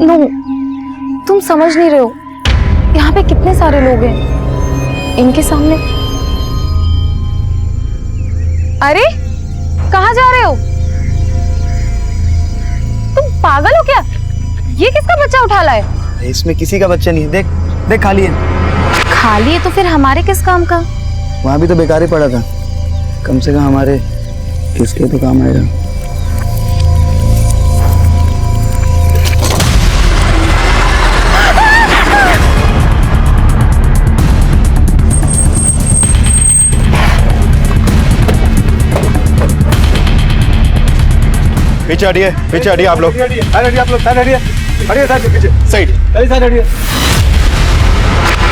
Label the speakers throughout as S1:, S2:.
S1: No, तुम समझ नहीं रहे हो, यहाँ पे कितने सारे लोग हैं इनके सामने। अरे कहाँ जा रहे हो? तुम पागल हो क्या? ये किसका बच्चा उठा लाए?
S2: इसमें किसी का बच्चा नहीं है, देख देख खाली है।
S1: खाली है तो फिर हमारे किस काम का?
S2: वहां भी तो बेकार ही पड़ा था, कम से कम हमारे किसके तो काम आएगा।
S3: पीछे हटिए आप लोग।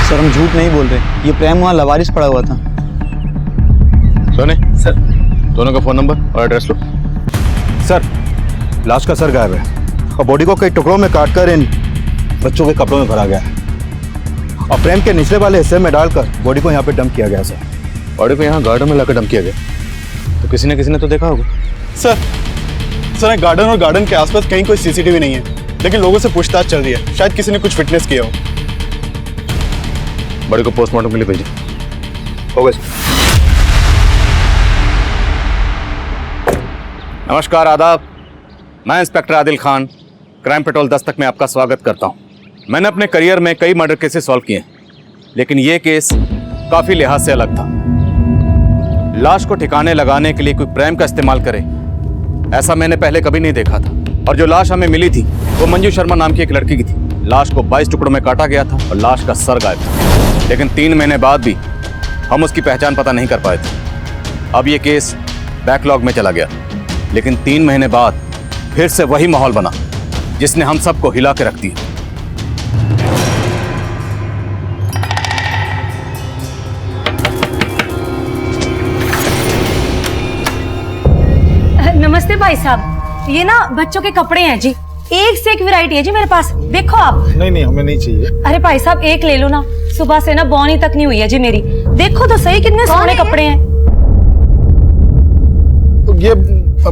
S2: सर हम झूठ नहीं बोल रहे, ये प्रेम वहाँ लवारिस पड़ा हुआ था।
S3: सोने सर, दोनों का फोन नंबर और एड्रेस लो। सर, लाश का सर गायब है और बॉडी को कई टुकड़ों में काटकर इन बच्चों के कपड़ों में भरा गया है और फ्रेम के निचले वाले हिस्से में डालकर बॉडी को यहाँ पे डंप किया गया। सर, बॉडी को यहाँ गार्डन में लाकर डंप किया गया, तो किसी ने तो देखा होगा।
S4: सर गार्डन और गार्डन के आसपास कहीं कोई सीसीटीवी नहीं है, लेकिन लोगों से पूछताछ चल रही है, शायद किसी ने कुछ फिटनेस किया हो।
S3: बॉडी को पोस्टमार्टम के लिए भेजिए। हो गया। नमस्कार, आदाब। मैं inspector Adil Khan, crime petrol Dastak में आपका स्वागत करता हूं। मैंने अपने करियर में कई मर्डर केसेस सॉल्व किए, लेकिन यह केस काफी लिहाज से अलग था। लाश को ठिकाने लगाने के लिए कोई प्रेम का इस्तेमाल करे, ऐसा मैंने पहले कभी नहीं देखा था। और जो लाश हमें मिली थी वो मंजू शर्मा नाम की एक लड़की की थी। लाश को 22 टुकड़ों में काटा गया था और लाश का सर गायब था, लेकिन 3 महीने बाद भी हम उसकी पहचान पता नहीं कर पाए थे। अब ये केस बैकलॉग में चला गया, लेकिन 3 महीने बाद फिर से वही माहौल बना जिसने हम सबको हिला के रख दिया।
S5: नमस्ते भाई साहब, ये ना बच्चों के कपड़े हैं जी, एक से एक वैरायटी है जी मेरे पास, देखो आप।
S4: नहीं हमें नहीं चाहिए।
S5: अरे भाई साहब एक ले लो ना, सुबह से ना बौनी तक नहीं हुई है जी मेरी, देखो तो सही कितने सोने कपड़े हैं।
S4: ये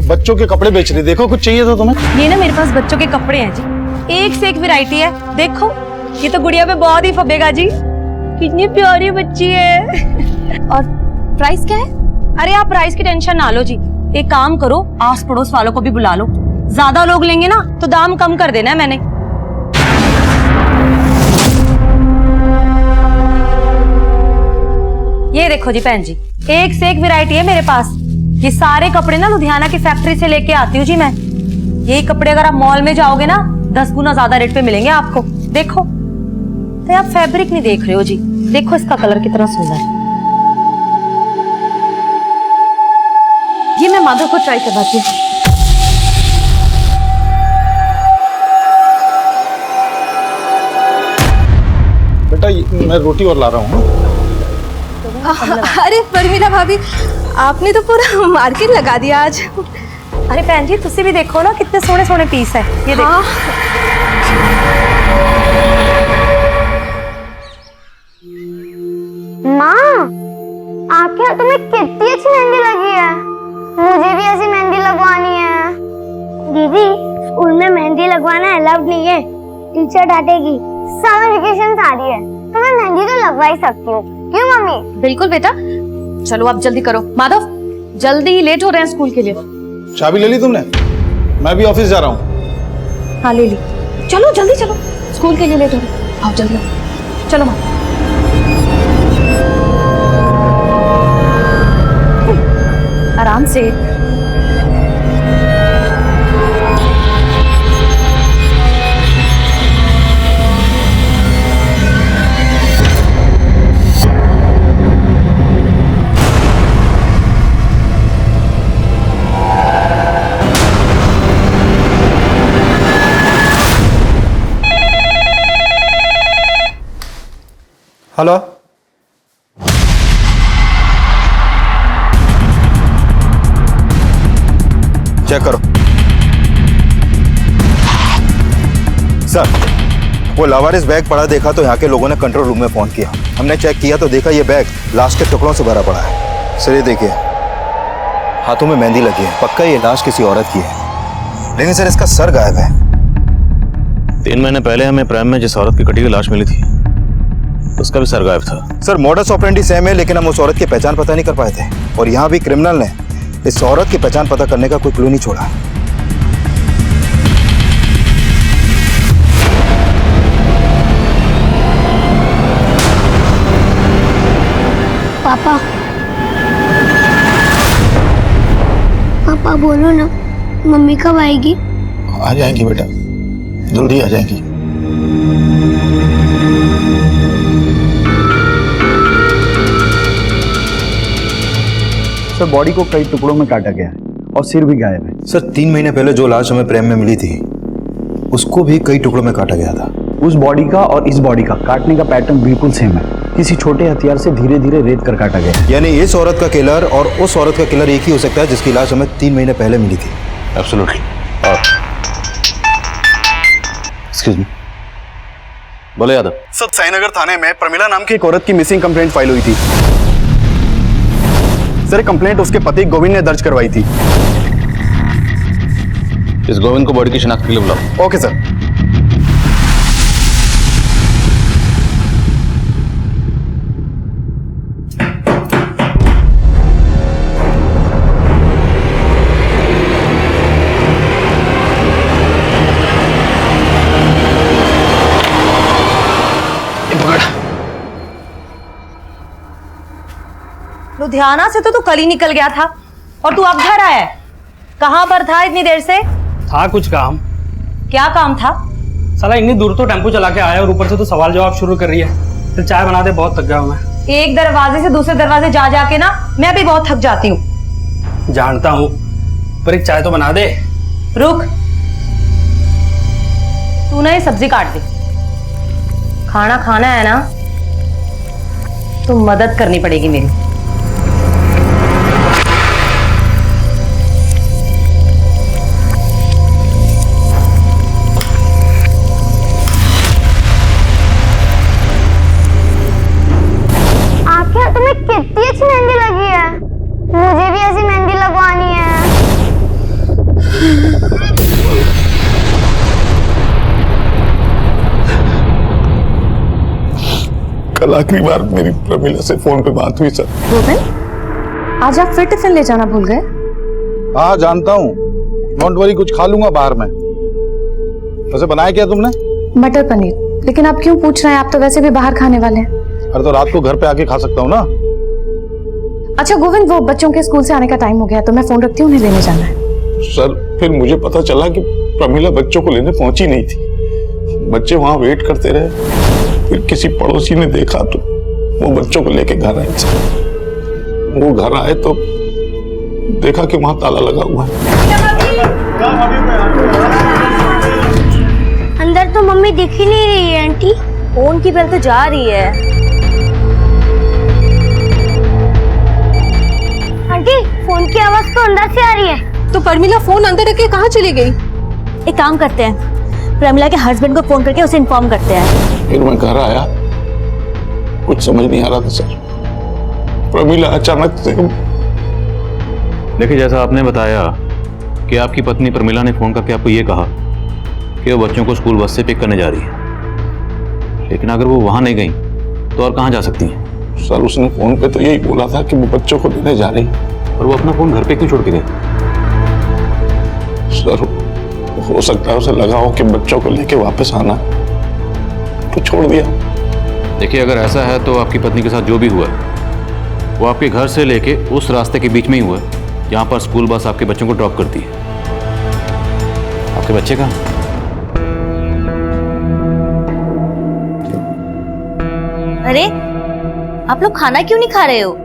S4: बच्चों के कपड़े बेच रही, देखो कुछ चाहिए तो तुम्हें।
S5: ये ना मेरे पास बच्चों के कपड़े हैं जी, एक से एक वैरायटी है, देखो ये तो गुड़िया पे बहुत ही फबेगा जी, कितनी प्यारी बच्ची है।
S1: और प्राइस क्या है?
S5: अरे आप प्राइस की टेंशन ना लो जी, एक काम करो आस पड़ोस वालों को भी बुला लो, ज्यादा लोग लेंगे ना तो दाम कम कर देना है मैंने। ये देखो जी बहन जी, एक से एक वैरायटी है मेरे पास। ये सारे कपड़े ना लुधियाना की फैक्ट्री से लेके आती हूँ जी मैं। यही कपड़े अगर आप मॉल में जाओगे ना 10 गुना ज्यादा रेट पे मिलेंगे आपको। देखो तो आप फैब्रिक नहीं देख रहे हो जी, देखो इसका कलर कितना सुंदर है। ये मैं माधव को ट्राई करवाती हूँ।
S4: बेटा मैं रोटी और ला रहा हूँ।
S1: अरे परमीला भाभी, आपने तो पूरा मार्केट लगा दिया आज।
S5: अरे बहन जी तुसी भी देखो ना कितने सोने सोने पीस है, ये देखो।
S1: हाँ।
S6: माँ, आखिर तुम्हें कितनी अच्छी मेहंदी लगी है, मुझे भी ऐसी मेहंदी लगवानी है। दीदी स्कूल में मेहंदी लगवाना अलाउड नहीं है, टीचर डांटेगी। समर वेकेशन आ रही है तो मैं मेहंदी तो लगवा ही सकती हूँ, क्यों मम्मी?
S1: बिल्कुल बेटा, चलो आप जल्दी करो। माधव जल्दी, लेट हो रहे हैं स्कूल के लिए।
S4: चाबी ले ली तुमने? मैं भी ऑफिस जा रहा हूँ।
S1: हाँ ले ली, चलो जल्दी चलो, स्कूल के लिए लेट हो रहे। आओ जल्दी आओ, चलो माधव। आराम से।
S3: हेलो, चेक करो। सर, वो लावारिस बैग पड़ा देखा तो यहाँ के लोगों ने कंट्रोल रूम में फोन किया। हमने चेक किया तो देखा ये बैग लाश के टुकड़ों से भरा पड़ा है। सर ये देखिए, हाथों में मेहंदी लगी है, पक्का ये लाश किसी औरत की है, लेकिन सर इसका सर गायब है। 3 महीने पहले हमें प्राइम में जिस औरत की कटी हुई लाश मिली थी उसका भी सर गायब था।
S2: सर मॉडस ऑपरेंडी सेम है, लेकिन हम उस औरत की पहचान पता नहीं कर पाए थे, और यहाँ भी क्रिमिनल ने इस औरत की पहचान पता करने का कोई क्लू नहीं छोड़ा।
S6: पापा पापा बोलो ना, मम्मी कब आएगी?
S7: आ जाएंगी बेटा, जल्दी आ जाएंगी।
S2: सर बॉडी को कई टुकड़ों में काटा गया है और सिर भी गायब है।
S7: सर 3 महीने पहले जो लाश हमें प्रेम में मिली थी उसको भी कई टुकड़ों में काटा गया था।
S2: उस बॉडी का और इस बॉडी का काटने का पैटर्न बिल्कुल सेम है। किसी छोटे हथियार से धीरे धीरे रेत कर काटा गया है।
S7: यानी इस औरत का किलर और उस औरत का किलर एक ही हो सकता है जिसकी लाश हमें 3 महीने पहले मिली थी।
S3: एब्सोल्युटली।
S7: Excuse me.
S3: बोले यादव।
S4: सर साईनगर थाने में प्रमिला नाम की एक औरत की मिसिंग कंप्लेंट फाइल हुई थी। सर कंप्लेंट उसके पति गोविंद ने दर्ज करवाई थी।
S3: इस गोविंद को बॉडी की शिनाख्त के लिए बुलाओ।
S4: Okay sir.
S5: लुधियाना से तो तू कल ही निकल गया था और तू अब घर आया है। कहाँ पर था इतनी देर से?
S8: था कुछ काम।
S5: क्या काम था?
S8: साला इतनी दूर तो टेम्पो चला के आया और ऊपर से तो सवाल जवाब शुरू कर रही है। फिर चाय बना दे, बहुत थक गया हूं मैं।
S5: एक दरवाजे से दूसरे दरवाजे जा जाके ना मैं भी बहुत थक जाती हूँ।
S8: जानता हूँ, पर एक चाय तो बना दे।
S5: रुक, तू ना ये सब्जी काट दे। खाना खाना है ना तो मदद करनी पड़ेगी मेरी।
S6: तुम्हें कितनी अच्छी मेहंदी लगी है, मुझे भी ऐसी मेहंदी लगवानी है।
S7: कल आखिरी बार मेरी प्रमिला से फोन पे बात हुई सर।
S1: गोविंद, आज आप फिर टिफिन ले जाना भूल गए?
S7: हाँ जानता हूँ, डोंट वरी, कुछ खा लूंगा बाहर में। वैसे बनाया क्या तुमने?
S1: मटर पनीर। लेकिन आप क्यों पूछ रहे हैं? आप तो वैसे भी बाहर खाने वाले हैं।
S7: अरे तो रात को घर पे आके खा सकता हूँ ना।
S1: अच्छा गोविंद, वो बच्चों के स्कूल से आने का टाइम हो गया तो मैं फोन रखती हूँ, उन्हें लेने जाना है।
S7: सर फिर मुझे पता चला कि प्रमिला बच्चों को लेने पहुंची नहीं थी। बच्चे वहां वेट करते रहे, फिर किसी पड़ोसी ने देखा तो वो बच्चों को लेके घर आए। वो घर आए तो देखा कि वहां ताला लगा हुआ है।
S6: अंदर तो मम्मी दिख ही नहीं रही है आंटी।
S5: फोन की बेल तो जा रही है।
S6: आंटी फोन की आवाज तो अंदर से आ रही है।
S9: तो प्रमिला फोन अंदर रख के कहाँ चली गई?
S5: एक काम करते हैं, प्रमिला के हस्बैंड को फोन करके उसे इन्फॉर्म करते हैं।
S7: फिर मैं घर आया, कुछ समझ नहीं आ रहा था सर। प्रमिला अचानक से।
S3: देखिए, जैसा आपने बताया कि आपकी पत्नी प्रमिला ने फोन करके आपको ये कहा कि वो बच्चों को स्कूल बस से पिक करने जा रही है, लेकिन अगर वो वहां नहीं गई तो और कहां जा सकती हैं?
S7: सर उसने फोन पे तो यही बोला था कि वो बच्चों को लेने जा रही,
S3: और वो अपना फोन घर पे क्यों छोड़ के गई?
S7: सर हो सकता है उसे लगा हो कि बच्चों को लेके वापस आना, तो छोड़ दिया।
S3: देखिए, अगर ऐसा है तो आपकी पत्नी के साथ जो भी हुआ है वो आपके घर से लेके उस रास्ते के बीच में ही हुआ है जहां पर स्कूल बस आपके बच्चों को ड्रॉप करती है। आपके बच्चे कहाँ?
S5: अरे आप लोग खाना क्यों नहीं खा रहे हो?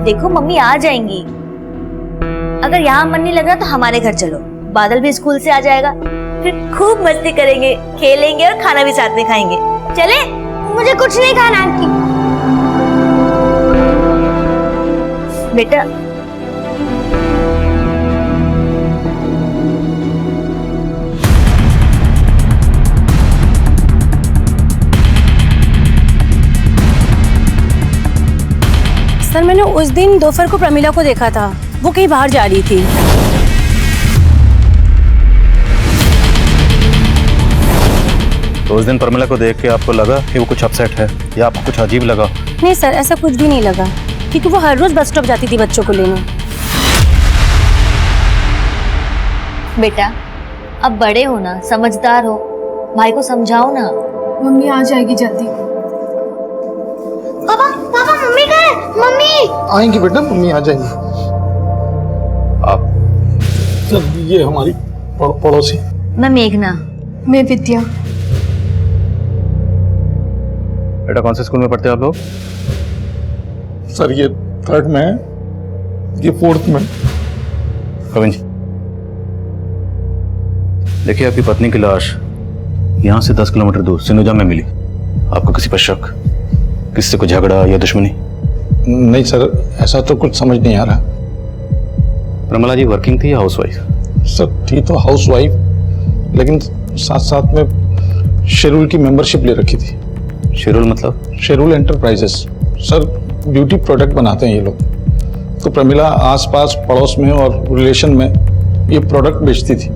S5: देखो मम्मी आ जाएंगी। अगर यहाँ मन नहीं लग रहा तो हमारे घर चलो, बादल भी स्कूल से आ जाएगा, फिर खूब मस्ती करेंगे, खेलेंगे और खाना भी साथ में खाएंगे। चले?
S6: मुझे कुछ नहीं खाना आंटी।
S5: बेटा
S9: सर मैंने उस दिन दोपहर को प्रमिला को देखा था, वो कहीं बाहर जा रही थी।
S3: तो उस दिन प्रमिला को देख के आपको लगा कि वो कुछ अपसेट है या आपको कुछ अजीब लगा?
S9: नहीं सर, ऐसा कुछ भी नहीं लगा, क्योंकि वो हर रोज बस स्टॉप जाती थी बच्चों को लेने।
S10: बेटा अब बड़े हो ना, समझदार हो, भाई को समझाओ ना।
S1: मम्मी आ जाएगी जल्दी।
S6: पापा पापा मम्मी कहाँ है? मम्मी
S7: आएंगी बेटा, मम्मी आ जाएंगी।
S3: आप
S7: सर ये हमारी पड़ोसी।
S10: मैं मेघना।
S1: मैं विद्या।
S3: बेटा कौन से स्कूल में पढ़ते हो आप लोग?
S7: सर ये 3rd में है, ये 4th में।
S3: कविन जी, देखिए आपकी पत्नी की लाश यहाँ से 10 किलोमीटर दूर सिनुजा में मिली। आपको किसी पर शक, किसी से कोई झगड़ा या दुश्मनी?
S7: नहीं सर, ऐसा तो कुछ समझ नहीं आ रहा।
S3: प्रमिला जी वर्किंग थी या हाउसवाइफ?
S7: सर थी तो हाउसवाइफ, लेकिन साथ साथ में शेरूल की मेंबरशिप ले रखी थी।
S3: शेरूल मतलब?
S7: शेरूल एंटरप्राइजेस। सर ब्यूटी प्रोडक्ट बनाते हैं ये लोग। तो प्रमिला आसपास पड़ोस में और रिलेशन में ये प्रोडक्ट बेचती थी।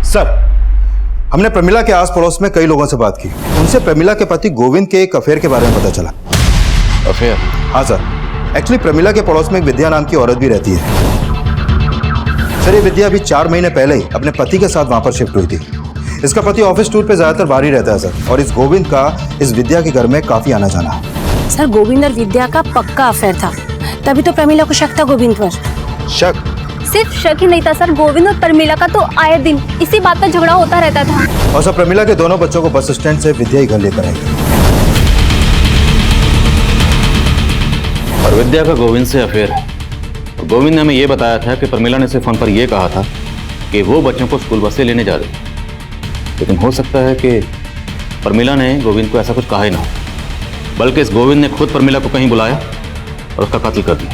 S2: सर, हमने प्रमिला के आस पड़ोस में कई लोगों से बात की। उनसे प्रमिला के पति गोविंद के एक अफेयर के बारे में पता चला।
S3: अफेयर?
S2: हाँ सर, एक्चुअली प्रमिला के पड़ोस में एक विद्या नाम की औरत भी रहती है। सर ये विद्या अभी 4 महीने पहले ही अपने पति के साथ वहां पर शिफ्ट हुई थी। इसका पति ऑफिस टूर पे ज्यादातर बाहर ही रहता है सर, और इस गोविंद का इस विद्या के घर में काफी आना जाना है।
S9: सर गोविंद और विद्या का पक्का अफेयर था, तभी तो प्रमिला को शक था गोविंद पर।
S2: शक?
S1: सिर्फ शक ही नहीं था सर, गोविंद और प्रमिला का तो आए दिन इसी बात पर झगड़ा होता रहता था।
S2: और सर प्रमिला के दोनों बच्चों को बस स्टैंड से विद्या ही घर लेकर आई।
S3: और विद्या का गोविंद से अफेयर है। और गोविंद ने हमें ये बताया था कि प्रमिला ने सिर्फ फोन पर यह कहा था कि वो बच्चों को स्कूल बस से लेने जा रही। लेकिन हो सकता है कि प्रमिला ने गोविंद को ऐसा कुछ कहा ही ना हो, बल्कि इस गोविंद ने खुद प्रमिला को कहीं बुलाया और उसका कत्ल कर दिया।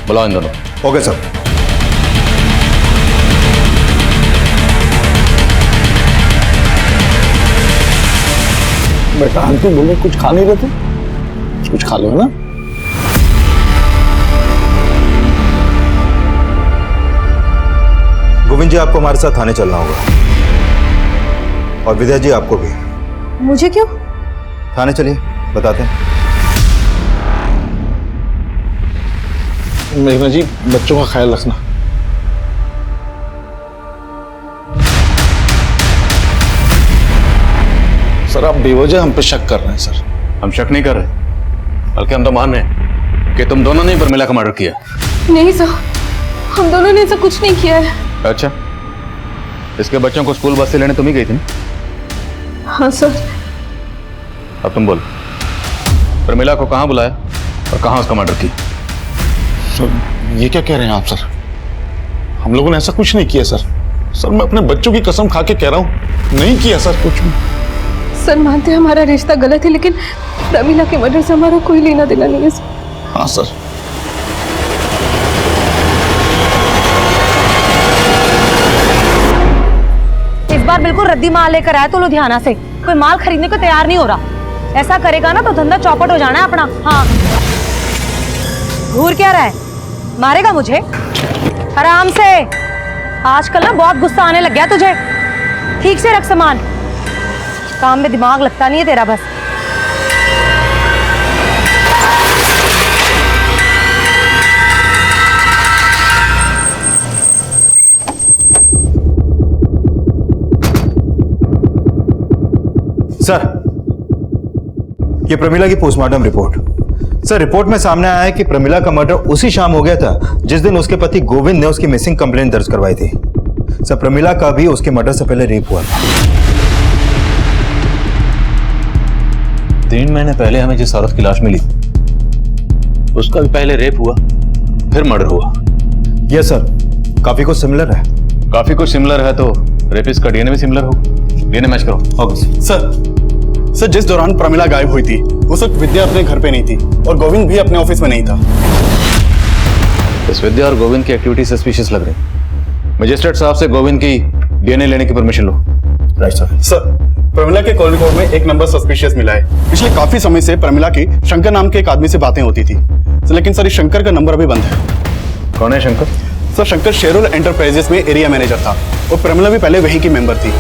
S3: बुलाओ इन दोनों।
S2: Okay sir.
S7: बेटा आंटी बोले कुछ खा नहीं रहे थे, कुछ खा लो है ना।
S2: गोविंद जी आपको हमारे साथ थाने चलना होगा, और विद्या जी आपको भी।
S1: मुझे क्यों?
S2: थाने चलिए, बताते हैं।
S7: मेघना जी बच्चों का ख्याल रखना। सर आप बेवजह हम पे शक कर रहे हैं सर।
S3: हम शक नहीं कर रहे, बल्कि हम तो मान रहे हैं कि तुम दोनों ने प्रमिला का मर्डर किया।
S1: नहीं सर, हम दोनों ने ऐसा कुछ नहीं किया है।
S3: अच्छा, इसके बच्चों को स्कूल बस से लेने तुम ही गई थी ना?
S1: हाँ सर।
S3: अब तुम बोलो, प्रमिला को कहाँ बुलाया और कहाँ उसका मर्डर किया?
S7: सर ये क्या कह रहे हैं आप सर? हम लोगों ने ऐसा कुछ नहीं किया सर। सर मैं अपने बच्चों की कसम खा के कह रहा हूँ, नहीं किया सर कुछ भी।
S1: सर मानते हैं हमारा रिश्ता गलत है, लेकिन प्रमिला के मर्डर से हमारा कोई लेना देना नहीं है सर।
S7: हाँ सर।
S5: इस बार बिल्कुल रद्दी माल लेकर आया तो लुधियाना से, कोई माल खरीदने को तैयार नहीं हो रहा। ऐसा करेगा ना तो धंधा चौपट हो जाना है अपना। हाँ, घूर क्या रहा है? मारेगा मुझे? आराम से। आजकल ना बहुत गुस्सा आने लग गया तुझे। ठीक से रख सामान, काम में दिमाग लगता नहीं है तेरा बस।
S2: सर ये प्रमिला की पोस्टमार्टम रिपोर्ट। सर रिपोर्ट में सामने आया है कि प्रमिला का मर्डर उसी शाम हो गया था जिस दिन उसके पति गोविंद ने उसकी मिसिंग कंप्लेंट दर्ज करवाई थी। सर प्रमिला का भी उसके मर्डर से पहले रेप हुआ था।
S3: 3 महीने पहले हमें जिस औरत की लाश मिली उसका भी पहले रेप हुआ, फिर मर्डर हुआ।
S2: यस सर, काफी कुछ सिमिलर है।
S3: काफी कुछ सिमिलर है तो रेपिस्ट का डीएनए भी सिमिलर हो। डीएनए मैच करो।
S2: ओके
S4: सर जिस दौरान प्रमिला गायब हुई थी उस वक्त विद्या अपने घर पे नहीं थी और गोविंद भी अपने ऑफिस में नहीं था।
S3: इस विद्या और गोविंद की एक्टिविटी सस्पिशियस लग रही। मजिस्ट्रेट साहब से गोविंद की डीएनए लेने की परमिशन लो।
S2: Right sir.
S4: सर प्रमिला के कॉल रिकॉर्ड में एक नंबर सस्पिशियस मिला है। पिछले काफी समय से प्रमिला की शंकर नाम के एक आदमी से बातें होती थी। सर लेकिन सर इस शंकर का नंबर अभी बंद है।
S3: कौन है शंकर?
S4: सर शंकर शेरुल एंटरप्राइजेस में एरिया मैनेजर था और प्रमिला भी पहले वहीं की मेंबर थी।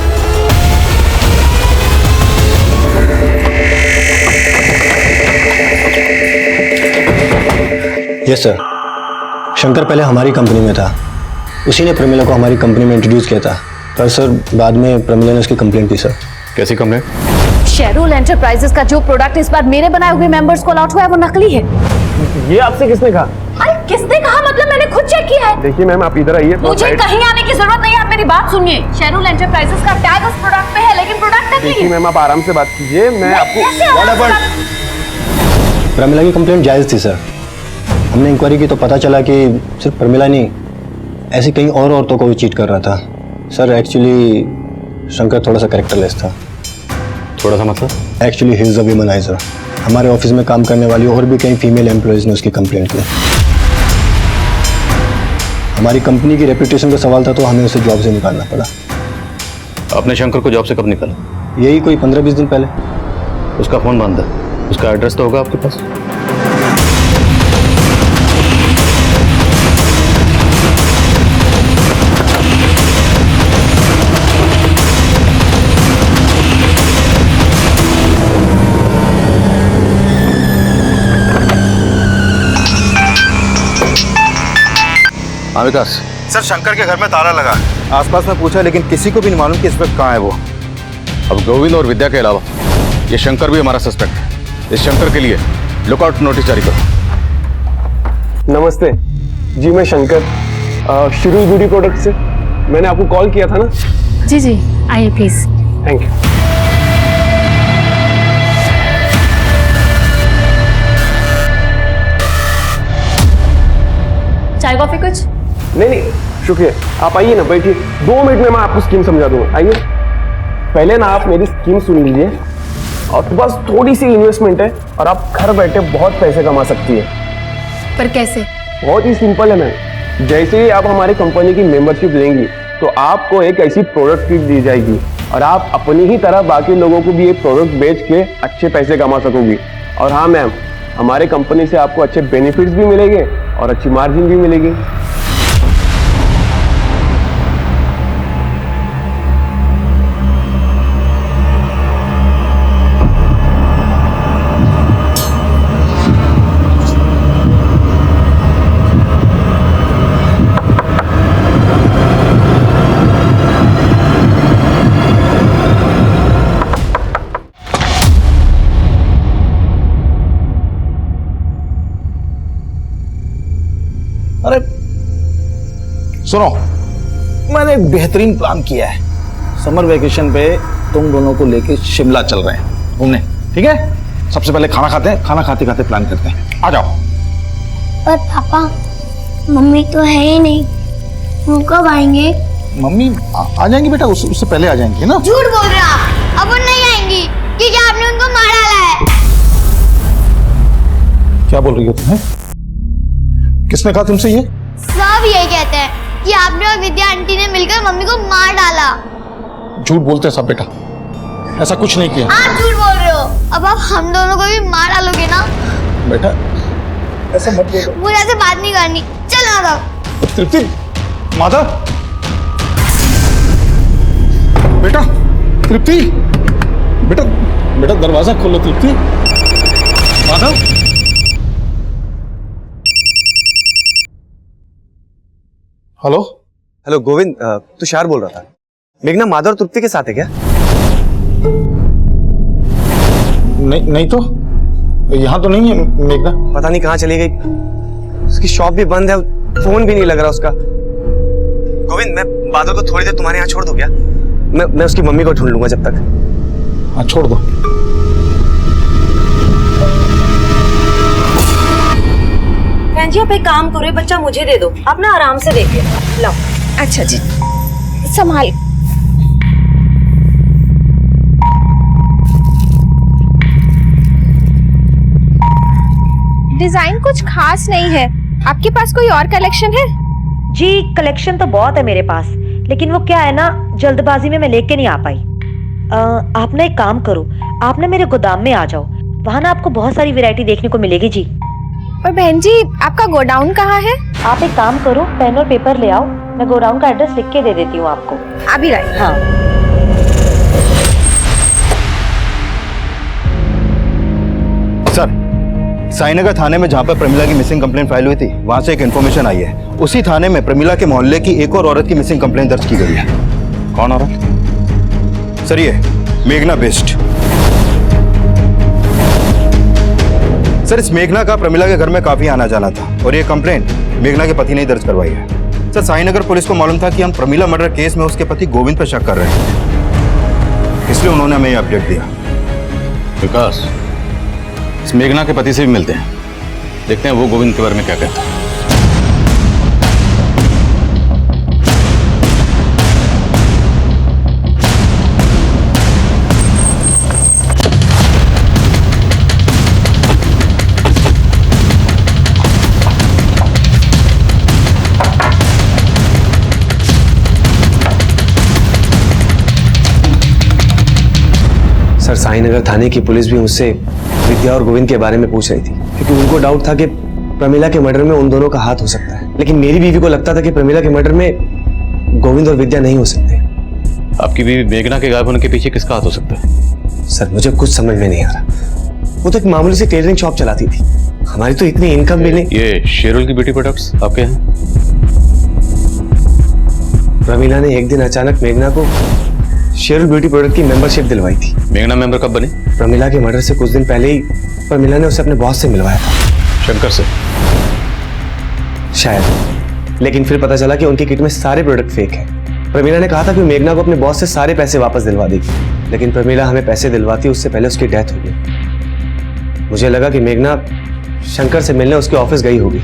S11: यस सर, शंकर पहले हमारी कंपनी में था, उसी ने प्रमिला को हमारी कंपनी में इंट्रोड्यूस किया था, पर सर बाद में प्रमिला ने उसकी कंप्लेंट की। सर
S3: कैसी कंप्लेंट?
S9: शेरुल एंटरप्राइजेस का जो प्रोडक्ट इस बार मेरे बनाए हुए मेंबर्स को अलॉट हुआ है वो नकली है।
S12: ये आपसे किसने कहा?
S9: अरे किसने कहा मतलब, मैंने खुद चेक किया है।
S12: देखिए मैम, आप इधर आइए।
S9: मुझे कहीं आने की जरूरत नहीं है, आप मेरी बात सुनिए। शेरुल एंटरप्राइजेस का टैग उस प्रोडक्ट पे है लेकिन प्रोडक्ट नकली है।
S12: देखिए मैम, आप आराम से बात कीजिए, मैं आपको
S11: प्रमिला की कंप्लेंट जायज़ थी सर। हमने इंक्वायरी की तो पता चला कि सिर्फ प्रमिला नहीं, ऐसी कई और औरतों को भी चीट कर रहा था। सर एक्चुअली शंकर थोड़ा सा कैरेक्टरलेस था।
S3: थोड़ा सा मतलब?
S11: Actually he is a womaniser. हमारे ऑफिस में काम करने वाली और भी कई फीमेल एम्प्लॉयज़ ने उसकी कंप्लेंट की। हमारी कंपनी की रेपुटेशन का सवाल था तो हमें उसे जॉब से निकालना पड़ा।
S3: आपने शंकर को जॉब से कब निकाला?
S11: यही कोई 15-20 दिन पहले।
S3: उसका फोन बंद है, उसका एड्रेस तो होगा आपके पास? हाँ विकास।
S2: सर शंकर के घर में ताला लगा है। आसपास में पूछा लेकिन किसी को भी नहीं मालूम कि इस वक्त कहाँ है वो।
S3: अब गोविंद और विद्या के अलावा ये शंकर भी हमारा सस्पेक्ट है। इस शंकर के लिए लुकआउट नोटिस जारी करो।
S12: नमस्ते जी, मैं शंकर शेरुल ब्यूटी प्रोडक्ट से। मैंने आपको कॉल किया था ना?
S9: जी जी, आइए प्लीज।
S12: Thank you.
S9: चाय कॉफी कुछ?
S12: नहीं शुक्रिया, आप आइए ना, बैठिए। 2 मिनट में मैं आपको स्कीम समझा दूंगा। आइए, पहले ना आप मेरी स्कीम सुन लीजिए, और बस थोड़ी सी इन्वेस्टमेंट है और आप घर बैठे बहुत पैसे कमा सकती है।
S9: पर कैसे?
S12: बहुत ही सिंपल है मैम। जैसे ही आप हमारी कंपनी की मेंबरशिप लेंगी तो आपको एक ऐसी प्रोडक्ट किट दी जाएगी और आप अपनी ही तरह बाकी लोगों को भी ये प्रोडक्ट बेच के अच्छे पैसे कमा सकोगी। और हाँ मैम, हमारे कंपनी से आपको अच्छे बेनिफिट्स भी मिलेंगे और अच्छी मार्जिन भी मिलेगी।
S7: अरे सुनो, मैंने एक बेहतरीन प्लान किया है। समर वेकेशन पे तुम दोनों को लेके शिमला चल रहे हैं घूमने, ठीक है? सबसे पहले खाना खाते हैं, खाना खाते खाते प्लान करते हैं। आ जाओ।
S6: पर पापा, मम्मी तो है ही नहीं, वो कब आएंगे?
S7: मम्मी आ जाएंगी बेटा, उससे पहले आ जाएंगी ना।
S6: झूठ बोल रहे आप, अब वो नहीं आएंगी क्योंकि आपने उनको मार डाला है।
S7: क्या बोल रही हो तुम्हें? किसने कहा तुमसे ये?
S6: सब यही कहते हैं कि आपने और विद्या आंटी ने मिलकर मम्मी को मार डाला।
S7: झूठ बोलते हैं सब बेटा, ऐसा कुछ नहीं किया।
S6: आप झूठ बोल रहे हो। अब आप हम दोनों को भी मार डालोगे ना?
S7: बेटा ऐसा मत बोलो।
S6: मुझे ऐसे बात नहीं करनी। चल माधव।
S7: तृप्ति, माधव, बेटा तृप्ति, बेटा बेटा दरवाजा खोलो तृप्ति। माधव, हेलो
S13: हेलो गोविंद, तुषार बोल रहा था। मेघना माधव और तृप्ति के साथ है क्या?
S7: नहीं तो यहाँ तो नहीं है मेघना।
S13: पता नहीं कहाँ चली गई। उसकी शॉप भी बंद है, फोन भी नहीं लग रहा उसका। गोविंद, मैं माधव को थोड़ी देर तुम्हारे यहाँ छोड़ दूं क्या? मैं उसकी मम्मी को ढूंढ लूंगा जब तक।
S7: हाँ छोड़ दो।
S5: बहन जी, आप एक काम करो, ये बच्चा मुझे दे दो, आप ना आराम से देखिए। लो।
S9: अच्छा जी, संभाल।
S1: डिजाइन कुछ खास नहीं है, आपके पास कोई और कलेक्शन है?
S5: जी कलेक्शन तो बहुत है मेरे पास, लेकिन वो क्या है ना, जल्दबाजी में मैं लेके नहीं आ पाई। आप ना एक काम करो, आप ना मेरे गोदाम में आ जाओ, वहां ना आपको बहुत सारी वैरायटी देखने को मिलेगी जी।
S1: और बहन जी आपका गोडाउन कहाँ है?
S5: आप एक काम करो, पेन और पेपर ले आओ, मैं गोडाउन का एड्रेस लिख के दे देती हूँ आपको।
S1: अभी राइट।
S5: हाँ।
S2: सर, साईनगर थाने में जहाँ पर प्रमिला की मिसिंग कंप्लेंट फाइल हुई थी, वहाँ से एक इन्फॉर्मेशन आई है। उसी थाने में प्रमिला के मोहल्ले की एक और औरत की मिसिंग कंप्लेंट दर्ज की गई है।
S3: कौन औरत?
S2: सर ये मेघना बेस्ट। सर इस मेघना का प्रमिला के घर में काफी आना जाना था और ये कंप्लेंट मेघना के पति ने दर्ज करवाई है। सर साईनगर पुलिस को मालूम था कि हम प्रमिला मर्डर केस में उसके पति गोविंद पर शक कर रहे हैं, इसलिए उन्होंने हमें ये अपडेट दिया।
S3: विकास, इस मेघना के पति से भी मिलते हैं, देखते हैं वो गोविंद के बारे में क्या कहता है।
S13: सर साईनगर थाने की पुलिस भी मुझसे विद्या और गोविंद के बारे में पूछ रही थी, क्योंकि उनको डाउट था कि प्रमिला के मर्डर में उन दोनों का हाथ हो सकता है। लेकिन मेरी बीवी को लगता था कि प्रमिला के मर्डर में गोविंद और विद्या नहीं हो सकते।
S3: आपकी बीवी मेघना के गायब होने के पीछे किसका हाथ हो सकता है?
S13: सर मुझे कुछ समझ में नहीं आ रहा। वो तो एक मामूली सी टेलरिंग शॉप चलाती थी, हमारी तो इतनी इनकम भी नहीं।
S3: ये शेरुल की ब्यूटी प्रोडक्ट्स आपके हैं?
S13: प्रमिला ने एक दिन अचानक मेघना को शेरुल ब्यूटी प्रोडक्ट की मेंबरशिप दिलवाई थी।
S3: मेघना मेंबर कब बनी?
S13: प्रमिला के मर्डर से कुछ दिन पहले ही प्रमिला ने उसे अपने बॉस से मिलवाया था।
S3: शंकर से?
S13: शायद, लेकिन फिर पता चला कि उनकी किट में सारे प्रोडक्ट फेक है। प्रमिला ने कहा था कि मेघना को अपने बॉस से सारे पैसे वापस दिलवा देगी, लेकिन प्रमिला हमें पैसे दिलवाती उससे पहले उसकी डेथ हो गई। मुझे लगा कि मेघना शंकर से मिलने उसके ऑफिस गई होगी,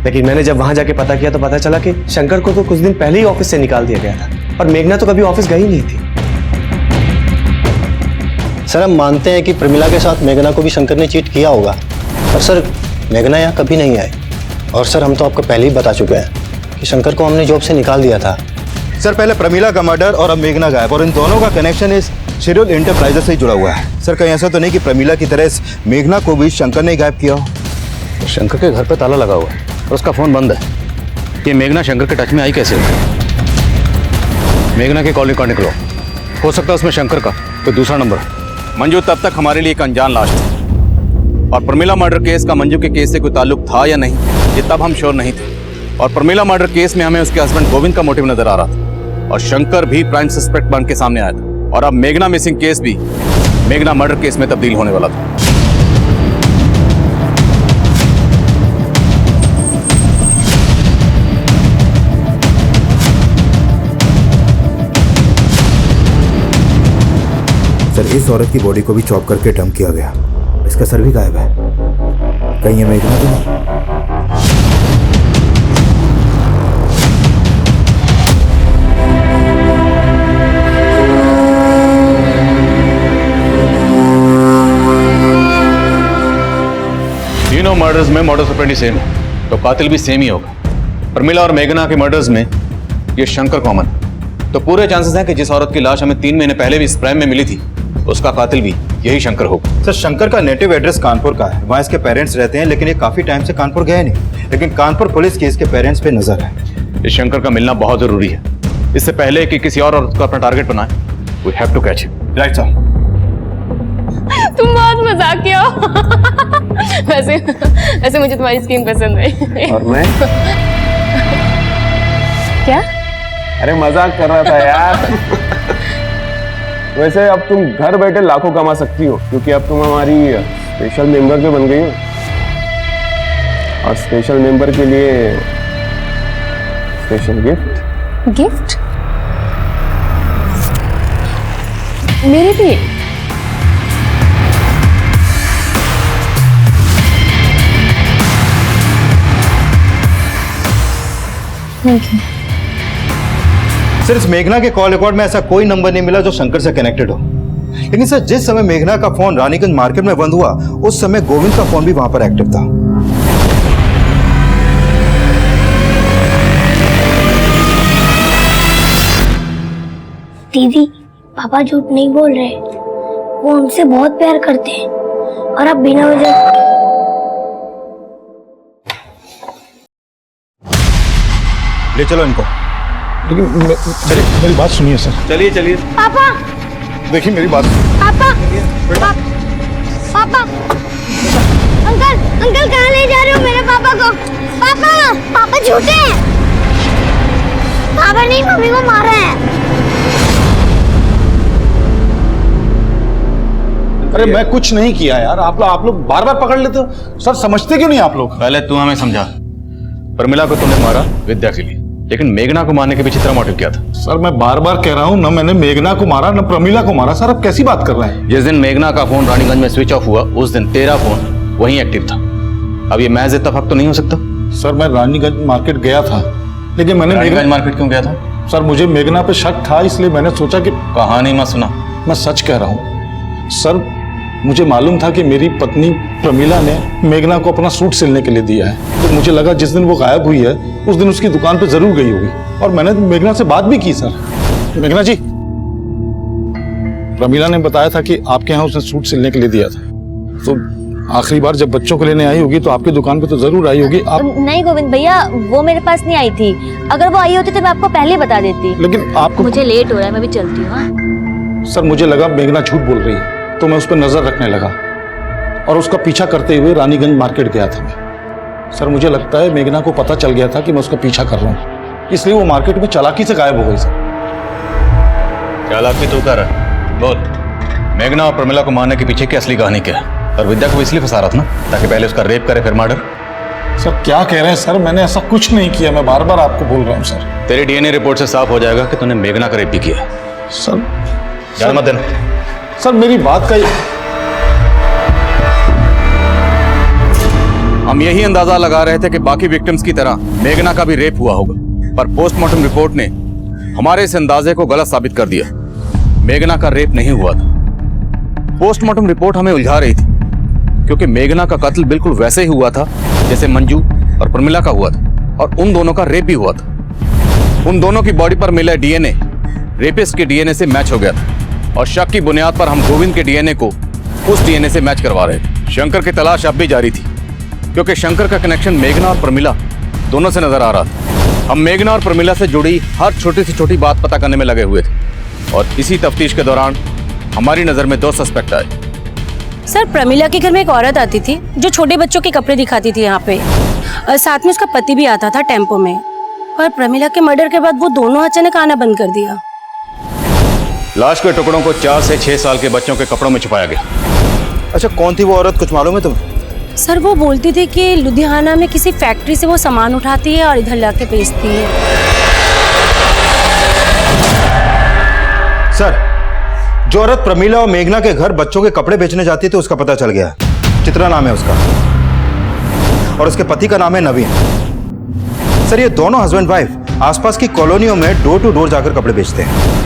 S13: लेकिन मैंने जब वहां जाके पता किया तो पता चला कि शंकर को तो कुछ दिन पहले ही ऑफिस से निकाल दिया गया था और मेघना तो कभी ऑफिस गई नहीं थी।
S11: सर हम मानते हैं कि प्रमिला के साथ मेघना को भी शंकर ने चीट किया होगा, पर सर मेघना यहाँ कभी नहीं आई। और सर हम तो आपको पहले ही बता चुके हैं कि शंकर को हमने जॉब से निकाल दिया था।
S2: सर पहले प्रमिला का मर्डर और अब मेघना गायब, और इन दोनों का कनेक्शन इस शेरुल एंटरप्राइजेस से ही जुड़ा हुआ है। सर कहीं ऐसा तो नहीं कि प्रमिला की तरह इस मेघना को भी शंकर ने गायब किया हो?
S3: शंकर के घर पे ताला लगा हुआ है और उसका फोन बंद है। ये मेघना शंकर के टच में आई कैसे? मेघना के कॉल रिकॉर्ड निकलो, हो सकता है उसमें शंकर का कोई दूसरा नंबर। मंजू तब तक हमारे लिए एक अनजान लाश थी, और प्रमिला मर्डर केस का मंजू के केस से कोई ताल्लुक था या नहीं, ये तब हम श्योर नहीं थे। और प्रमिला मर्डर केस में हमें उसके हस्बैंड गोविंद का मोटिव नजर आ रहा था, और शंकर भी प्राइम सस्पेक्ट बन के सामने आया था। और अब मेघना मिसिंग केस भी मेघना मर्डर केस में तब्दील होने वाला था।
S2: सर इस औरत की बॉडी को भी चॉप करके डंप किया गया, इसका सर भी गायब है। कहीं ये मेघना तो नहीं?
S3: तीनों मर्डर्स में मॉडस ऑपरेंडी सेम है, तो कातिल भी सेम ही होगा। प्रमिला और मेघना के मर्डर्स में ये शंकर कॉमन, तो पूरे चांसेस हैं कि जिस औरत की लाश हमें 3 महीने पहले भी इस प्राइम में मिली थी, उसका कातिल भी यही शंकर होगा।
S2: सर शंकर का नेटिव एड्रेस कानपुर का है, वहाँ इसके पेरेंट्स रहते हैं, लेकिन ये काफी टाइम से कानपुर गए नहीं। लेकिन कानपुर पुलिस की इसके पेरेंट्स पे नजर है।
S3: इस शंकर का मिलना बहुत जरूरी है, इससे पहले कि किसी और औरत को अपना टारगेट बनाए। We have to catch him.
S2: Right sir.
S9: तुम बहुत मजाकिया हो। वैसे मुझे तुम्हारी स्किन पसंद है।
S12: और मैं
S9: क्या?
S12: अरे मजाक कर रहा था यार। वैसे अब तुम घर बैठे लाखों कमा सकती हो, क्योंकि अब तुम हमारी स्पेशल मेंबर जो बन गई हो। और स्पेशल मेंबर के लिए स्पेशल गिफ्ट।
S9: गिफ्ट? मेरे लिए?
S2: सर इस मेघना के कॉल रिकॉर्ड में ऐसा कोई नंबर नहीं मिला जो शंकर से कनेक्टेड हो। लेकिन सर जिस समय मेघना का फोन रानीगंज मार्केट में बंद हुआ, उस समय गोविंद का फोन भी वहां पर एक्टिव था।
S6: दीदी पापा झूठ नहीं बोल रहे, वो उनसे बहुत प्यार करते हैं और अब बिना वजह
S2: ले चलो इनको।
S7: लेकिन चलिए मेरी बात सुनिए सर।
S3: चलिए चलिए।
S6: पापा
S7: देखिए मेरी बात।
S6: पापा पापा अंकल अंकल कहाँ ले जा रहे हो मेरे पापा को? पापा पापा झूठे हैं। पापा नहीं मम्मी को मारा है।
S7: अरे मैं कुछ नहीं किया यार, आप लोग बार बार पकड़ लेते हो सर। समझते क्यों नहीं आप लोग?
S3: पहले तू हमें समझा। प्रमिला को तुमने मारा विद्या के लिए, लेकिन मेघना को मारने के पीछे तेरा मोटिव क्या था?
S7: सर मैं बार बार कह रहा हूँ, न मैंने मेघना को मारा न प्रमिला को मारा। सर आप कैसी बात कर रहे हैं?
S3: जिस दिन मेघना का फोन रानीगंज में स्विच ऑफ हुआ उस दिन तेरा फोन वहीं एक्टिव था। अब ये महज इत्तेफाक तो नहीं हो सकता?
S7: सर मैं रानीगंज मार्केट गया था, लेकिन मैंने
S3: रानीगंज मार्केट क्यों गया था?
S7: सर मुझे मेघना पे शक था, इसलिए मैंने सोचा कि
S3: कहानी मत सुना।
S7: मैं सच कह रहा हूँ सर। मुझे मालूम था कि मेरी पत्नी प्रमिला ने मेघना को अपना सूट सिलने के लिए दिया है, तो मुझे लगा जिस दिन वो गायब हुई है उस दिन उसकी दुकान पे जरूर गई होगी। और मैंने मेघना से बात भी की सर। मेघना जी, प्रमिला ने बताया था कि आपके यहाँ उसने सूट सिलने के लिए दिया था, तो आखिरी बार जब बच्चों को लेने आई होगी तो आपकी दुकान पे तो जरूर आई होगी। आप
S10: नहीं गोविंद भैया, वो मेरे पास नहीं आई थी। अगर वो आई होती तो मैं आपको पहले ही बता देती।
S7: लेकिन आपको
S10: मुझे लेट हो रहा है, मैं भी चलती हूँ।
S7: सर मुझे लगा मेघना झूठ बोल रही है, तो मैं उस पर नजर रखने लगा और उसका पीछा करते हुए रानीगंज मार्केट गया था मैं। सर मुझे लगता है मेघना को पता चल गया था कि मैं उसका पीछा कर रहा हूँ, इसलिए वो मार्केट में चालाकी से गायब हो गई। सर
S3: चालाकी तू कर रहा है? बोल, मेघना और प्रमिला को मारने के पीछे की असली कहानी क्या है? और विद्या को इसलिए फंसा रहा था ना ताकि पहले उसका रेप करे फिर मर्डर।
S7: सर क्या कह रहे हैं सर? मैंने ऐसा कुछ नहीं किया, मैं बार बार आपको बोल रहा हूँ सर।
S3: तेरी डीएनए रिपोर्ट से साफ हो जाएगा कि तूने मेघना का रेप भी किया है।
S7: सर
S3: ज्यादा मत देना।
S7: सर मेरी बात का
S3: हम यही अंदाजा लगा रहे थे कि बाकी विक्टिम्स की तरह मेघना का भी रेप हुआ होगा, पर पोस्टमार्टम रिपोर्ट ने हमारे इस अंदाजे को गलत साबित कर दिया। मेघना का रेप नहीं हुआ था। पोस्टमार्टम रिपोर्ट हमें उलझा रही थी क्योंकि मेघना का कत्ल बिल्कुल वैसे ही हुआ था जैसे मंजू और प्रमिला का हुआ था, और उन दोनों का रेप भी हुआ था। उन दोनों की बॉडी पर मिला डीएनए रेपिस्ट के डीएनए से मैच हो गया था, और शक की बुनियाद पर हम गोविंद के डीएनए को उस डीएनए से मैच करवा रहे थे। शंकर की तलाश अब भी जारी थी क्योंकि शंकर का कनेक्शन मेघना और प्रमिला दोनों से नजर आ रहा था। हम मेघना और प्रमिला से जुड़ी हर छोटी से छोटी बात पता करने में लगे हुए थे, और इसी तफ्तीश के दौरान हमारी नजर में 2 सस्पेक्ट आए।
S14: सर, प्रमिला के घर में एक औरत आती थी जो छोटे बच्चों के कपड़े दिखाती थी यहाँ पे, और साथ में उसका पति भी आता था टेम्पो में। पर प्रमिला के मर्डर के बाद वो दोनों अचानक आना बंद कर दिया।
S3: लाश के टुकड़ों को 4 से 6 साल के बच्चों के कपड़ों में छुपाया गया।
S2: अच्छा, कौन थी वो औरत, कुछ मालूम है तुम्हें?
S14: सर, वो बोलती थी कि लुधियाना में किसी फैक्ट्री से वो सामान उठाती है और इधर लाके बेचती है।
S2: सर, जो औरत प्रमिला और मेघना के घर बच्चों के कपड़े बेचने जाती थी उसका पता चल गया। चित्रा नाम है उसका, और उसके पति का नाम है नवीन। सर, ये दोनों हस्बैंड वाइफ आसपास की कॉलोनियों में डोर टू डोर जाकर कपड़े बेचते हैं।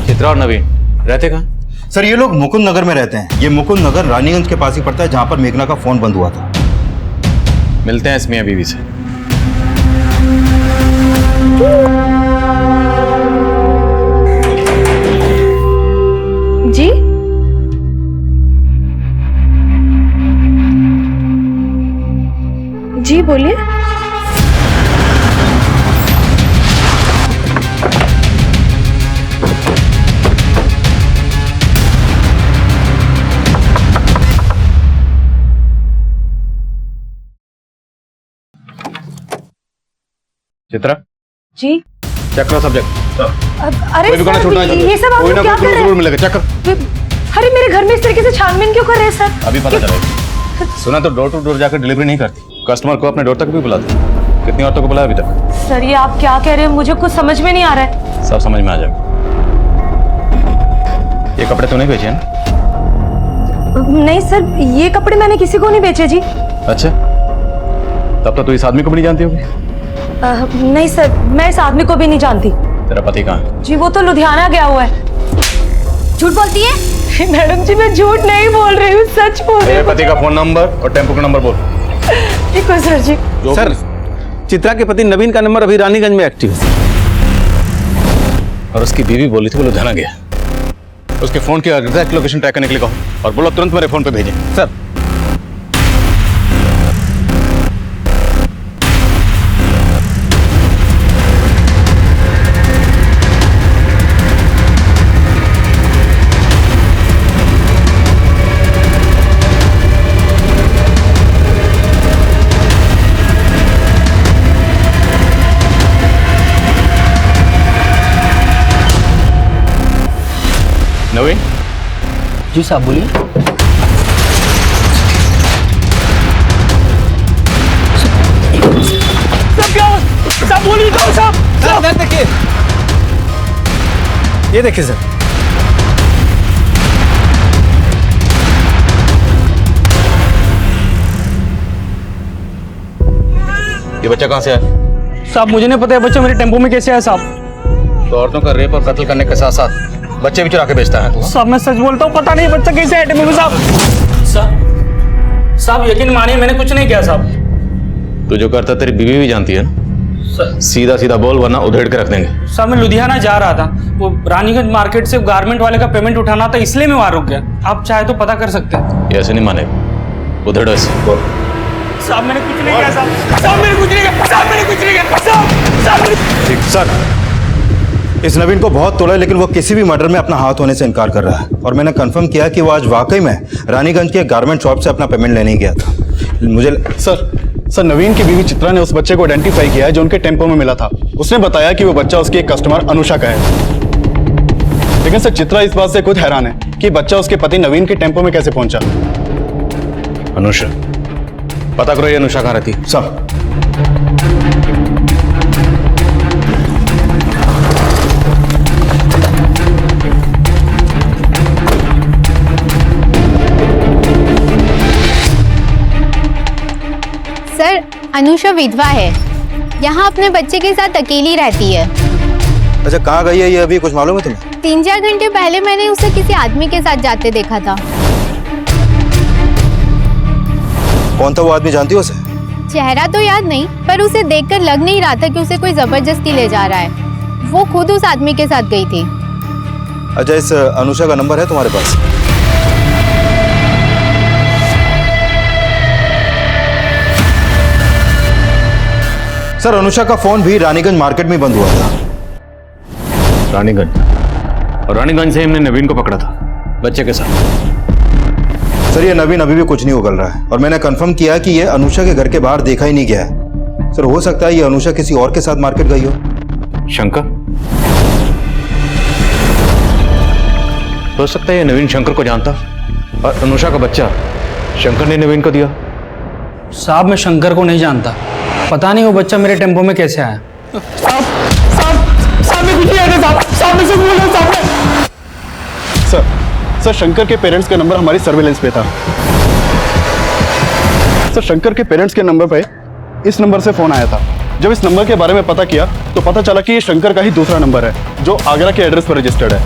S3: चित्रा और नवीन रहते कहाँ?
S2: सर, ये लोग मुकुंद नगर में रहते हैं। ये मुकुंद नगर रानीगंज के पास ही पड़ता है जहां पर मेघना का फोन बंद हुआ था।
S3: मिलते हैं इस मियां बीवी से।
S14: जी? जी बोलिए।
S3: चित्रा
S14: जी?
S3: चेक करो सब्जेक्ट।
S14: अरे
S3: कोई भी गाना छूटना है
S14: ये सब आप
S3: कोई ना
S14: क्या
S3: कोई
S14: कर रहे
S3: जरूर मिलेगा। चेक कर।
S14: हैं? अरे मेरे घर में इस तरीके से छानबीन क्यों कर रहे हैं सर?
S3: अभी पता चलेगा। सुना तो डोर टू डोर जाकर डिलीवरी नहीं करती, कस्टमर को अपने डोर तक भी बुलाती। कितनी औरतों को बुलाया अभी तक?
S5: सर, ये आप क्या कह रहे हैं? मुझे कुछ समझ में नहीं आ रहा है।
S3: सब समझ में आ जाएगा। ये कपड़े तो नहीं बेचे हैं?
S5: नहीं सर, ये कपड़े मैंने किसी को नहीं बेचे जी।
S3: अच्छा, तब तो तू इस आदमी को भी नहीं जानती होगी।
S5: नहीं सर, मैं इस आदमी को भी नहीं जानती।
S3: तेरा पति कहाँ है?
S5: जी वो तो लुधियाना गया हुआ है।
S10: झूठ बोलती है?
S5: मैडम जी, मैं झूठ नहीं बोल रही हूँ, सच बोल रही
S3: तेरे
S5: हूँ।
S3: पति का फोन नंबर और टेम्पो का नंबर बोल।
S5: ठीक है सर जी।
S15: सर, चित्रा के पति नवीन का नंबर अभी रानीगंज में एक्टिव है,
S3: और उसकी बीवी बोली थी वो लुधियाना गया। उसके फोन की एग्जैक्ट लोकेशन ट्रैक करने के लिए कहो और बोलो तुरंत मेरे फोन पे भेजें।
S15: सर।
S8: जी साहब बोलिए।
S15: साहब बोलिए साहब देखिए, ये देखिए सर।
S3: ये बच्चा कहाँ से आया?
S8: साहब मुझे नहीं पता है बच्चा मेरे टेम्पो में कैसे आया साहब।
S3: तो औरतों का रेप और कत्ल करने के साथ साथ बच्चे भी चुरा के बेचता है।
S8: साहब मैं सच बोलता हूँ, पता नहीं बच्चा कैसे आया टेम्पो में साहब। साहब यकीन मानिए मैंने कुछ नहीं किया साहब।
S3: तू जो करता तेरी बीवी भी जानती है ना? सीधा सीधा बोल वरना उधेड़ के रख देंगे।
S8: साहब मैं लुधियाना जा रहा था, वो रानीगंज मार्केट से गारमेंट वाले का पेमेंट उठाना था इसलिए मैं वहां रुक गया। आप चाहे तो पता कर सकते हैं।
S3: ये ऐसे नहीं मानेगा, उधेड़ ऐसे बोल।
S8: साहब मैंने कुछ नहीं किया साहब। साहब मैंने कुछ नहीं किया। साहब मैंने कुछ नहीं किया। साहब
S2: ठीक सर, इस नवीन को बहुत तोड़ा लेकिन वो किसी भी मर्डर में अपना हाथ होने से इनकार कर रहा है और मैंने कंफर्म किया कि वो आज वाकई में रानीगंज के गारमेंट शॉप से अपना पेमेंट लेने ही गया था। मुझे
S4: सर नवीन की बीवी चित्रा ने उस बच्चे को आइडेंटिफाई किया है जो उनके टेम्पो में मिला था। उसने बताया कि वो बच्चा उसकी एक कस्टमर अनुषा का है। लेकिन सर चित्रा इस बात से खुद हैरान है कि बच्चा उसके पति नवीन के टेम्पो में कैसे पहुंचा।
S3: अनुषा, पता करो ये अनुषा कहाँ रहती है।
S2: सर
S16: सर अनुषा विधवा है, यहाँ अपने बच्चे के साथ अकेली रहती है।
S2: अच्छा कहाँ गई है ये, अभी कुछ मालूम है तुम्हें?
S16: 3-4 घंटे पहले मैंने उसे किसी आदमी के साथ जाते देखा था।
S2: कौन था वो आदमी, जानती हो उसे?
S16: चेहरा तो याद नहीं, पर उसे देखकर लग नहीं रहा था कि उसे कोई जबरदस्ती ले जा रहा है। वो खुद उस आदमी के साथ गई थी।
S2: अच्छा इस अनुषा का नंबर है तुम्हारे पास? सर अनुषा का फोन भी रानीगंज मार्केट में बंद हुआ था।
S3: रानीगंज, और रानीगंज से हमने नवीन को पकड़ा था बच्चे के साथ।
S2: सर ये नवीन अभी भी कुछ नहीं उगल रहा है और मैंने कंफर्म किया कि ये अनुषा के घर के बाहर देखा ही नहीं गया है। सर हो सकता है ये अनुषा किसी और के साथ मार्केट गई हो।
S3: शंकर, हो सकता है ये नवीन शंकर को जानता और अनुषा का बच्चा शंकर ने नवीन को दिया।
S8: साहब मैं शंकर को नहीं जानता, पता नहीं वो बच्चा मेरे टेम्पो में कैसे आया।
S4: सर शंकर के पेरेंट्स का नंबर हमारी सर्वेलेंस पे था। सर शंकर के पेरेंट्स के नंबर पे इस नंबर से फोन आया था। जब इस नंबर के बारे में पता किया तो पता चला कि ये शंकर का ही दूसरा नंबर है जो आगरा के एड्रेस पर रजिस्टर्ड है।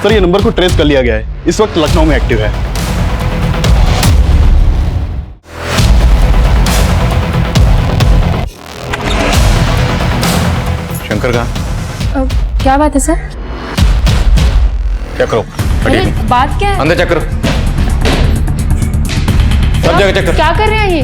S4: सर ये नंबर को ट्रेस कर लिया गया है, इस वक्त लखनऊ में एक्टिव है।
S3: शंकर कहाँ?
S1: क्या बात है सर?
S3: क्या करो?
S1: बात क्या है?
S3: अंदर चेक करो, सब जगह चेक करो।
S1: क्या कर रहे हैं ये?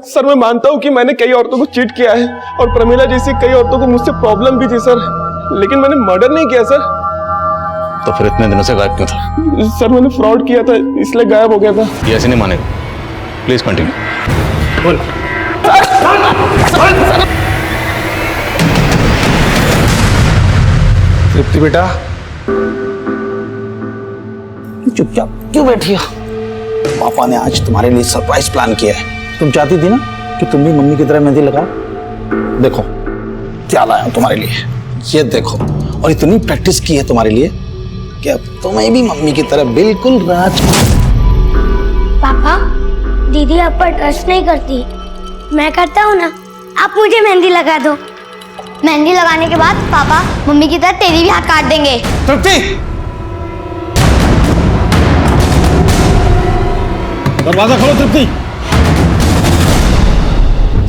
S12: सर मैं मानता हूँ कि मैंने कई औरतों को चीट किया है और प्रमिला जैसी कई औरतों को मुझसे प्रॉब्लम भी थी सर, लेकिन मैंने मर्डर नहीं किया सर।
S3: तो फिर इतने दिनों से गायब क्यों था?
S12: सर मैंने फ्रॉड किया था इसलिए गायब हो गया था।
S3: ये ऐसे नहीं मानेगा, प्लीज कंटिन्यू। बोल।
S15: तृप्ति बेटा चुपचाप क्यों बैठी हो? पापा ने आज तुम्हारे लिए सरप्राइज प्लान किया है। तुम चाहती थी ना कि तुम भी मम्मी की तरह मेहंदी लगाओ। देखो क्या लाया हूं तुम्हारे लिए, ये देखो। और इतनी प्रैक्टिस की है तुम्हारे लिए कि अब तुम्हें भी मम्मी की तरह बिल्कुल राज।
S6: पापा दीदी आप पर ट्रस्ट नहीं करती, मैं करता हूँ ना। आप मुझे मेहंदी लगा दो। मेहंदी लगाने के बाद पापा मम्मी की तरह तेरी भी हाथ काट देंगे।
S15: तृप्ति, दरवाजा खोलो तृप्ति।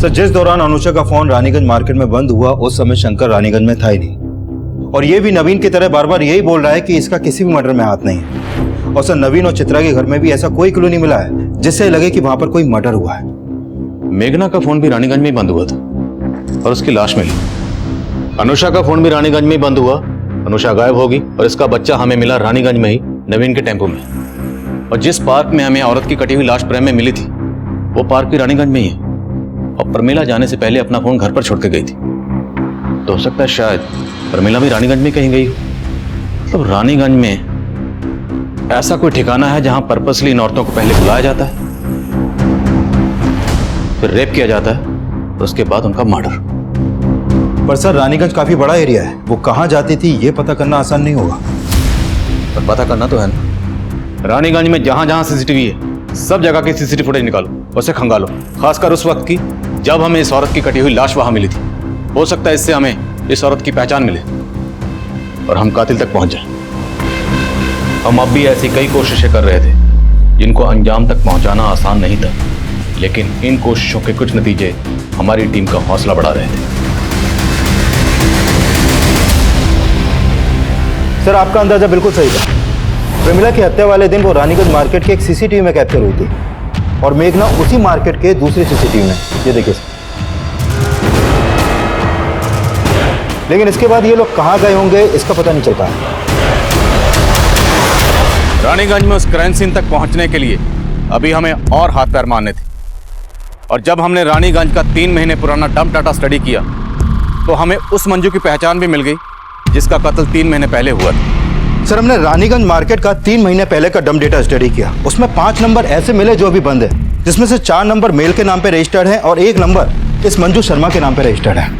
S2: सर जिस दौरान अनुषा का फोन रानीगंज मार्केट में बंद हुआ उस समय शंकर रानीगंज में था ही नहीं और ये भी नवीन की तरह बार बार यही बोल रहा है कि इसका किसी भी मर्डर में हाथ नहीं है। और सर नवीन और चित्रा के घर में भी ऐसा कोई क्लू नहीं मिला है जिससे लगे कि वहां पर कोई मर्डर हुआ है।
S3: मेघना का फोन भी रानीगंज में ही बंद हुआ था और उसकी लाश मिली। अनुषा का फोन भी रानीगंज में ही बंद हुआ, अनुषा गायब होगी और इसका बच्चा हमें मिला रानीगंज में ही नवीन के टेम्पो में। और जिस पार्क में हमें औरत की कटी हुई लाश प्रेम में मिली थी वो पार्क भी रानीगंज में ही है। और प्रमिला जाने से पहले अपना फोन घर पर छोड़ के गई थी। तो हो सकता है शायद प्रमिला भी रानीगंज में कहीं गई हो। तो रानीगंज में ऐसा कोई ठिकाना है जहां पर्पसली इन औरतों को पहले बुलाया जाता है, फिर रेप किया जाता है, उसके बाद उनका मर्डर।
S2: पर सर रानीगंज काफी बड़ा एरिया है, वो कहाँ जाती थी ये पता करना आसान नहीं होगा।
S3: पर पता करना तो है ना। रानीगंज में जहां जहां सीसीटीवी है सब जगह की सीसीटीवी फुटेज निकालो, उसे खंगालो, खासकर उस वक्त की जब हमें इस औरत की कटी हुई लाश वहां मिली थी। हो सकता है इससे हमें इस औरत की पहचान मिले और हम कातिल तक पहुंच जाएं। हम अब भी ऐसी कई कोशिशें कर रहे थे जिनको अंजाम तक पहुंचाना आसान नहीं था, लेकिन इन कोशिशों के कुछ नतीजे हमारी टीम का हौसला बढ़ा रहे थे।
S2: सर आपका अंदाजा बिल्कुल सही था। प्रमिला की हत्या वाले दिन वो रानीगंज मार्केट के एक सीसीटीवी में कैप्चर हुई थी और मेघना उसी मार्केट के दूसरे सीसीटीवी में। ये देखिए सर। लेकिन इसके बाद ये लोग कहाँ गए होंगे इसका पता नहीं चल पाया।
S3: रानीगंज में उस क्राइम सीन तक पहुंचने के लिए अभी हमें और हाथ पैर मारने थे, और जब हमने रानीगंज का 3 महीने पुराना डंप डाटा स्टडी किया तो हमें उस मंजू की पहचान भी मिल गई जिसका कत्ल 3 महीने पहले हुआ था।
S2: सर हमने रानीगंज मार्केट का 3 महीने पहले का डंप डेटा स्टडी किया। उसमें 5 नंबर ऐसे मिले जो अभी बंद है, जिसमें से 4 नंबर मेल के नाम पे रजिस्टर्ड है और 1 नंबर इस मंजू शर्मा के नाम पे रजिस्टर्ड है।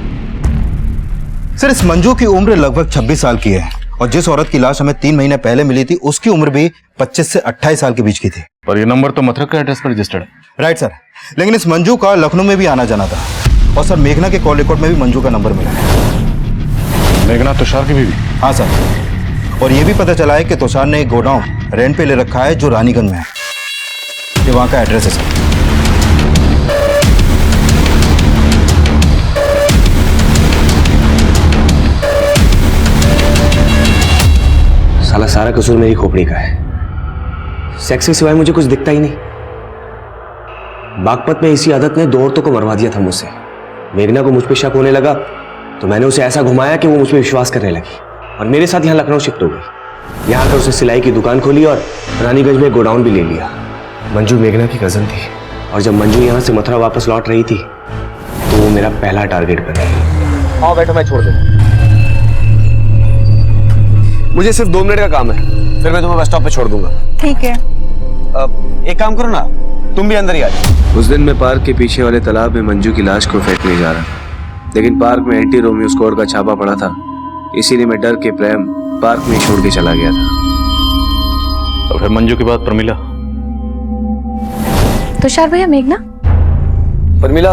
S2: सर इस मंजू की उम्र लगभग 26 साल की है और जिस औरत की लाश हमें 3 महीने पहले मिली थी उसकी उम्र भी 25 से 28 साल के बीच की थी।
S3: और ये नंबर तो मथुरा के एड्रेस पर रजिस्टर्ड है।
S2: राइट सर, लेकिन इस मंजू का लखनऊ में भी आना जाना था और सर मेघना के कॉल रिकॉर्ड में भी मंजू का नंबर मिला है।
S3: मेघना तुषार की बीवी?
S2: हाँ सर, और ये भी पता चला है कि तुषार ने एक गोडाउन रेंट पे ले रखा है जो रानीगंज में है। ये वहां का एड्रेस है सर।
S13: साला सारा कसूर मेरी खोपड़ी का है। सेक्स के सिवाय मुझे कुछ दिखता ही नहीं। बागपत में इसी आदत ने 2 औरतों को मरवा दिया था मुझसे। मेघना को मुझ पे शक होने लगा तो मैंने उसे ऐसा घुमाया कि वो मुझ पे विश्वास करने लगी और मेरे साथ यहाँ लखनऊ शिफ्ट हो गई। यहाँ आकर उसने सिलाई की दुकान खोली और रानीगंज में गोडाउन भी ले लिया। मंजू मेघना की कजन थी और जब मंजू यहाँ से मथुरा वापस लौट रही थी तो वो मेरा पहला टारगेट बना।
S12: आओ बैठो, मैं छोड़ दूँ।
S13: मुझे सिर्फ 2 मिनट का काम है, फिर मैं तुम्हें बस स्टॉप पे छोड़ दूंगा।
S16: ठीक है।
S13: एक काम करो ना, तुम भी अंदर ही आ जाओ। उस दिन मैं पार्क के पीछे वाले तालाब में मंजू की लाश को फेंकने जा रहा, लेकिन पार्क में एंटी रोमियो स्क्वाड का छापा पड़ा था, इसीलिए मैं डर के प्रेम पार्क में छोड़ के चला गया था।
S3: और फिर मंजू के बाद प्रमिला?
S1: तुषार भैया मेघना?
S13: प्रमिला,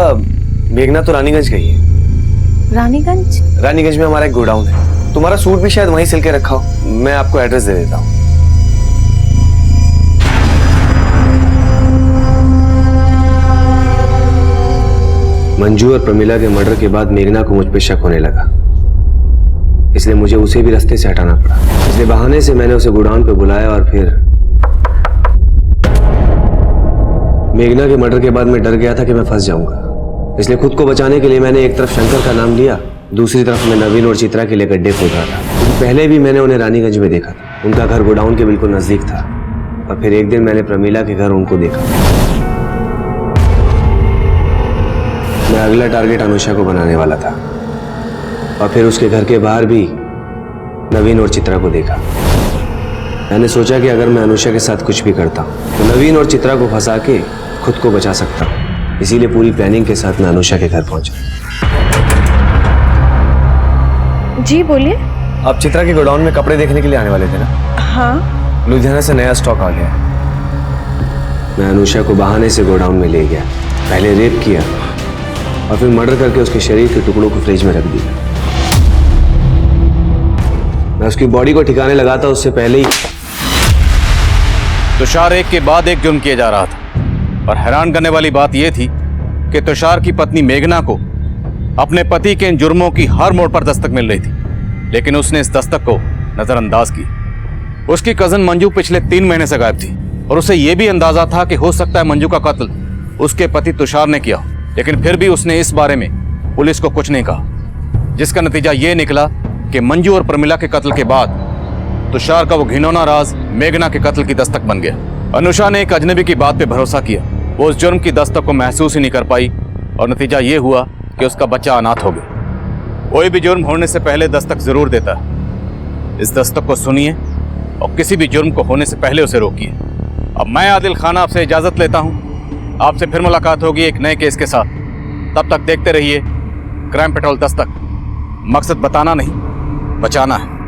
S13: मेघना तो रानीगंज गई है।
S1: रानीगंज?
S13: रानीगंज में हमारा एक गोडाउन है, तुम्हारा सूट भी शायद वहीं सिल के रखा हो। मैं आपको एड्रेस दे देता हूँ। मंजू और प्रमिला के मर्डर के बाद मेघना को मुझ पे शक होने लगा, इसलिए मुझे उसे भी रास्ते से हटाना पड़ा। इसलिए बहाने से मैंने उसे गोडाउन पे बुलाया और फिर मेघना के मर्डर के बाद मैं डर गया था कि मैं फंस जाऊंगा, इसलिए खुद को बचाने के लिए मैंने एक तरफ शंकर का नाम लिया, दूसरी तरफ मैं नवीन और चित्रा के लिए गड्ढे खोद रहा था, क्योंकि पहले भी मैंने उन्हें रानीगंज में देखा था। उनका घर गोडाउन के बिल्कुल नजदीक था और फिर एक दिन मैंने प्रमिला के घर उनको देखा। मैं अगला टारगेट अनुषा को बनाने वाला था और फिर उसके घर के बाहर भी नवीन और चित्रा को देखा। मैंने सोचा कि अगर मैं अनुषा के साथ कुछ भी करता हूँ तो नवीन और चित्रा को फंसा के खुद को बचा सकता हूँ, इसीलिए पूरी प्लानिंग के साथ मैं अनुषा के घर पहुंचा।
S1: जी बोलिए।
S13: आप चित्रा के गोडाउन में कपड़े देखने के लिए आने वाले थे ना?
S1: हाँ।
S13: लुधियाना से नया स्टॉक आ गया है। मैं अनुषा को बहाने से गोडाउन में ले गया, पहले रेप किया और फिर मर्डर करके उसके शरीर के टुकड़ों को फ्रिज में रख दिया। मैं उसकी बॉडी को ठिकाने लगाता उससे पहले ही
S3: तुषार एक के बाद एक जुर्म किए जा रहा था और हैरान करने वाली बात यह थी कि तुषार की पत्नी मेघना को अपने पति के इन जुर्मों की हर मोड़ पर दस्तक मिल रही थी, लेकिन उसने इस दस्तक को नजरअंदाज किया। उसकी कजन मंजू पिछले 3 महीने से गायब थी और उसे यह भी अंदाजा था कि हो सकता है मंजू का कत्ल उसके पति तुषार ने किया, लेकिन फिर भी उसने इस बारे में पुलिस को कुछ नहीं कहा, जिसका नतीजा यह निकला कि मंजू और प्रमिला के कत्ल के बाद तुषार का वो घिनौना राज मेघना के कत्ल की दस्तक बन गया। अनुषा ने एक अजनबी की बात पे भरोसा किया, वो उस जुर्म की दस्तक को महसूस ही नहीं कर पाई और नतीजा ये हुआ कि उसका बच्चा अनाथ हो गया। कोई भी जुर्म होने से पहले दस्तक जरूर देता है। इस दस्तक को सुनिए और किसी भी जुर्म को होने से पहले उसे रोकिए। अब मैं आदिल खान आपसे इजाजत लेता हूं। आपसे फिर मुलाकात होगी एक नए केस के साथ। तब तक देखते रहिए क्राइम पेट्रोल दस्तक। मकसद बताना नहीं, बचाना है।